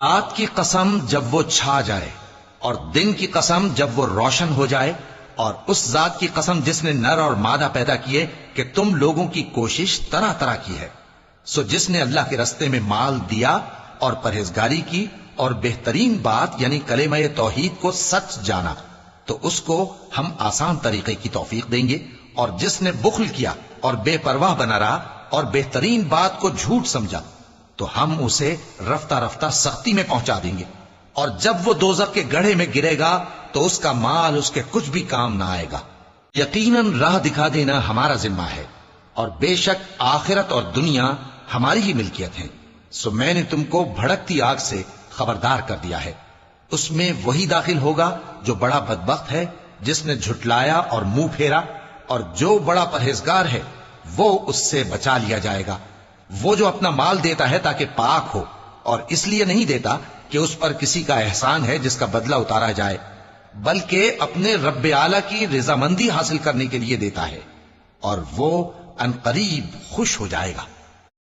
رات کی قسم جب وہ چھا جائے، اور دن کی قسم جب وہ روشن ہو جائے، اور اس ذات کی قسم جس نے نر اور مادہ پیدا کیے کہ تم لوگوں کی کوشش طرح طرح کی ہے۔ سو جس نے اللہ کے رستے میں مال دیا اور پرہیزگاری کی اور بہترین بات یعنی کلمہ توحید کو سچ جانا، تو اس کو ہم آسان طریقے کی توفیق دیں گے، اور جس نے بخل کیا اور بے پرواہ بنا رہا اور بہترین بات کو جھوٹ سمجھا، تو ہم اسے رفتہ رفتہ سختی میں پہنچا دیں گے، اور جب وہ دوزخ کے گڑھے میں گرے گا تو اس کا مال اس کے کچھ بھی کام نہ آئے گا۔ یقیناً راہ دکھا دینا ہمارا ذمہ ہے، اور بے شک آخرت اور دنیا ہماری ہی ملکیت ہیں۔ سو میں نے تم کو بھڑکتی آگ سے خبردار کر دیا ہے، اس میں وہی داخل ہوگا جو بڑا بدبخت ہے، جس نے جھٹلایا اور منہ پھیرا، اور جو بڑا پرہیزگار ہے وہ اس سے بچا لیا جائے گا۔ وہ جو اپنا مال دیتا ہے تاکہ پاک ہو، اور اس لیے نہیں دیتا کہ اس پر کسی کا احسان ہے جس کا بدلہ اتارا جائے، بلکہ اپنے رب اعلیٰ کی رضامندی حاصل کرنے کے لیے دیتا ہے، اور وہ ان قریب خوش ہو جائے گا۔